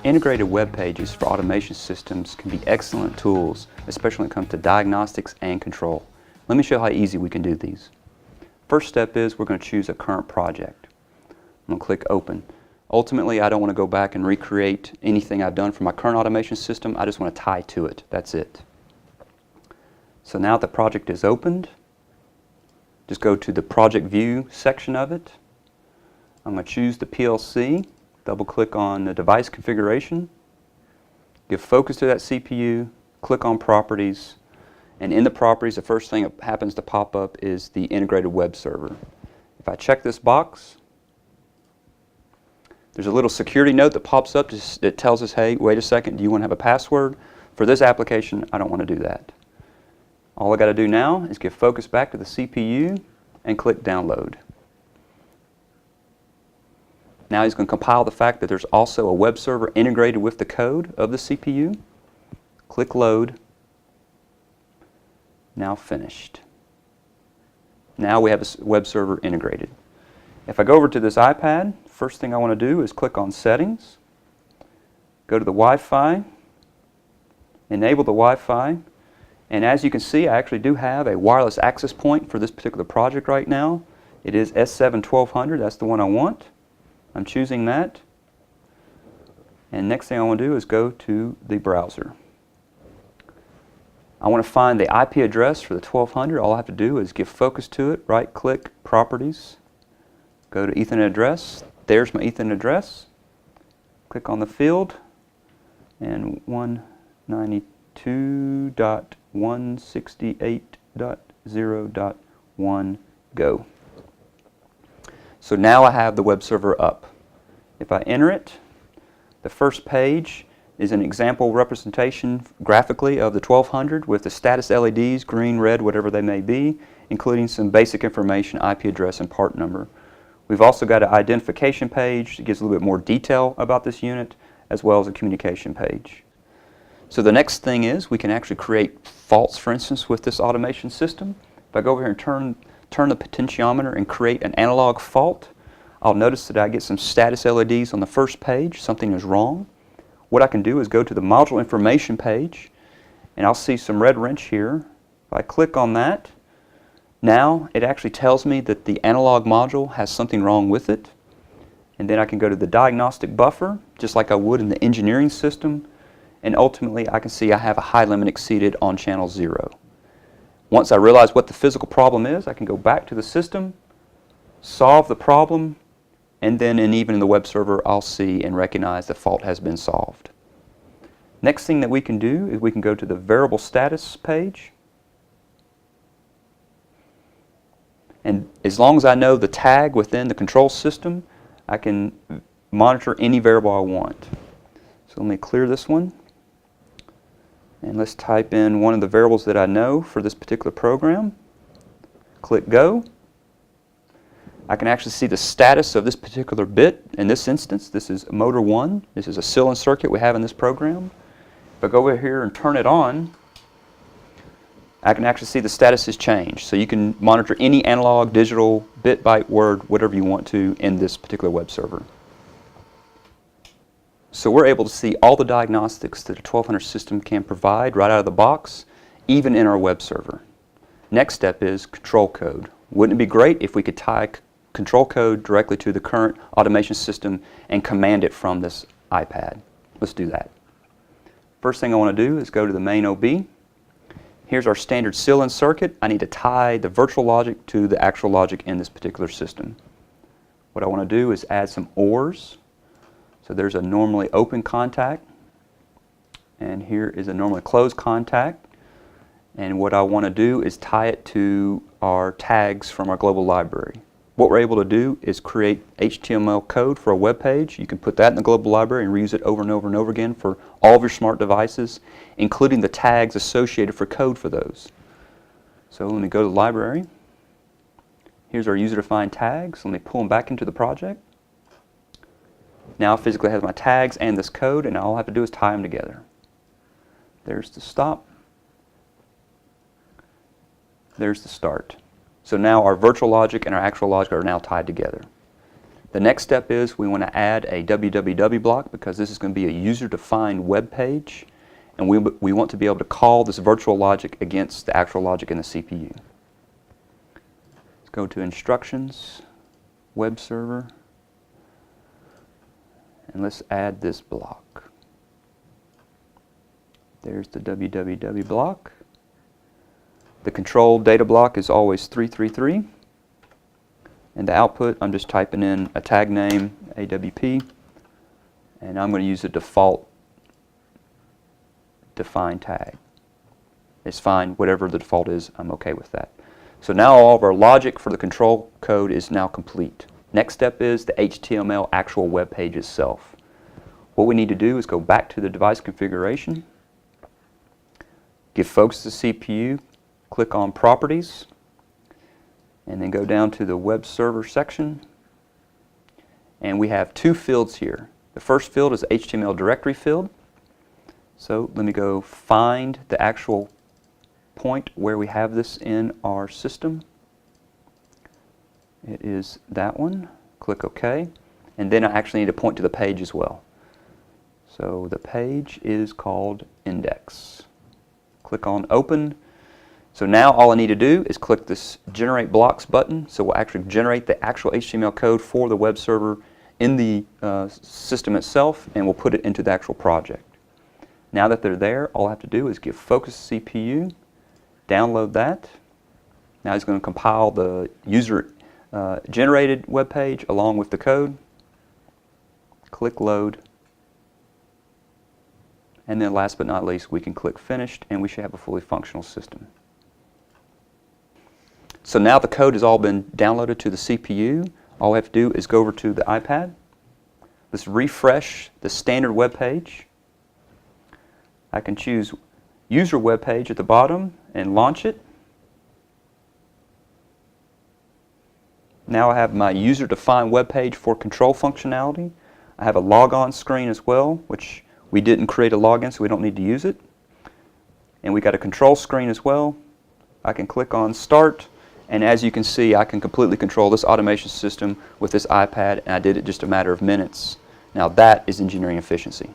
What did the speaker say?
Integrated web pages for automation systems can be excellent tools, especially when it comes to diagnostics and control. Let me show how easy we can do these. First step is we're going to choose a current project. I'm going to click Open. Ultimately, I don't want to go back and recreate anything I've done for my current automation system. I just want to tie to it. That's it. So now the project is opened. Just go to the Project View section of it. I'm going to choose the PLC. Double click on the device configuration, give focus to that CPU, click on properties, and in the properties the first thing that happens to pop up is the integrated web server. If I check this box, there's a little security note that pops up that tells us, hey, wait a second, do you want to have a password? For this application, I don't want to do that. All I got to do now is give focus back to the CPU and click download. Now he's going to compile the fact that there's also a web server integrated with the code of the CPU. Click load. Now finished. Now we have a web server integrated. If I go over to this iPad, first thing I want to do is click on Settings, go to the Wi-Fi, enable the Wi-Fi, and as you can see I actually do have a wireless access point for this particular project right now. It is S7-1200, that's the one I want. I'm choosing that, and next thing I want to do is go to the browser. I want to find the IP address for the 1200. All I have to do is give focus to it, right click, Properties, go to Ethernet address. There's my Ethernet address. Click on the field, and 192.168.0.1 go. So now I have the web server up. If I enter it, the first page is an example representation graphically of the 1200 with the status LEDs, green, red, whatever they may be, including some basic information, IP address and part number. We've also got an identification page that gives a little bit more detail about this unit, as well as a communication page. So the next thing is we can actually create faults, for instance, with this automation system. If I go over here and turn the potentiometer and create an analog fault, I'll notice that I get some status LEDs on the first page. Something is wrong. What I can do is go to the module information page, and I'll see some red wrench here. If I click on that, now it actually tells me that the analog module has something wrong with it. And then I can go to the diagnostic buffer, just like I would in the engineering system, and ultimately I can see I have a high limit exceeded on channel 0. Once I realize what the physical problem is, I can go back to the system, solve the problem, and then even in the web server I'll see and recognize the fault has been solved. Next thing that we can do is we can go to the variable status page, and as long as I know the tag within the control system, I can monitor any variable I want. So let me clear this one. And let's type in one of the variables that I know for this particular program. Click Go. I can actually see the status of this particular bit. In this instance, this is motor 1. This is a cylinder circuit we have in this program. If I go over here and turn it on, I can actually see the status has changed. So you can monitor any analog, digital, bit, byte, word, whatever you want to in this particular web server. So we're able to see all the diagnostics that a 1200 system can provide right out of the box, even in our web server. Next step is control code. Wouldn't it be great if we could tie control code directly to the current automation system and command it from this iPad? Let's do that. First thing I want to do is go to the main OB. Here's our standard cylinder circuit. I need to tie the virtual logic to the actual logic in this particular system. What I want to do is add some ORs. So there's a normally open contact, and here is a normally closed contact. And what I want to do is tie it to our tags from our global library. what we're able to do is create HTML code for a web page. You can put that in the global library and reuse it over and over and over again for all of your smart devices, including the tags associated for code for those. So let me go to the library. Here's our user-defined tags. Let me pull them back into the project. Now I physically have my tags and this code, and all I have to do is tie them together. There's the stop. There's the start. So now our virtual logic and our actual logic are now tied together. The next step is we want to add a www block, because this is going to be a user-defined web page, and we want to be able to call this virtual logic against the actual logic in the CPU. Let's go to instructions, web server, and let's add this block. There's the www block. The control data block is always 333. And the output, I'm just typing in a tag name, AWP, and I'm going to use the default define tag. It's fine, whatever the default is, I'm okay with that. So now all of our logic for the control code is now complete. Next step is the HTML actual web page itself. What we need to do is go back to the device configuration, give focus to CPU, click on Properties, and then go down to the Web Server section. And we have two fields here. The first field is the HTML directory field. So let me go find the actual point where we have this in our system. It is that one. Click OK. And then I actually need to point to the page as well. So the page is called index. Click on Open. So now all I need to do is click this Generate Blocks button. So we'll actually generate the actual HTML code for the web server in the system itself, and we'll put it into the actual project. Now that they're there, all I have to do is give focus to CPU, download that. Now it's going to compile the user generated web page along with the code. Click Load. And then last but not least, we can click Finished, and we should have a fully functional system. So now the code has all been downloaded to the CPU. All we have to do is go over to the iPad. Let's refresh the standard web page. I can choose User Web Page at the bottom and launch it. Now I have my user-defined web page for control functionality. I have a logon screen as well, which we didn't create a login, so we don't need to use it. And we got a control screen as well. I can click on Start. And as you can see, I can completely control this automation system with this iPad, and I did it just a matter of minutes. Now that is engineering efficiency.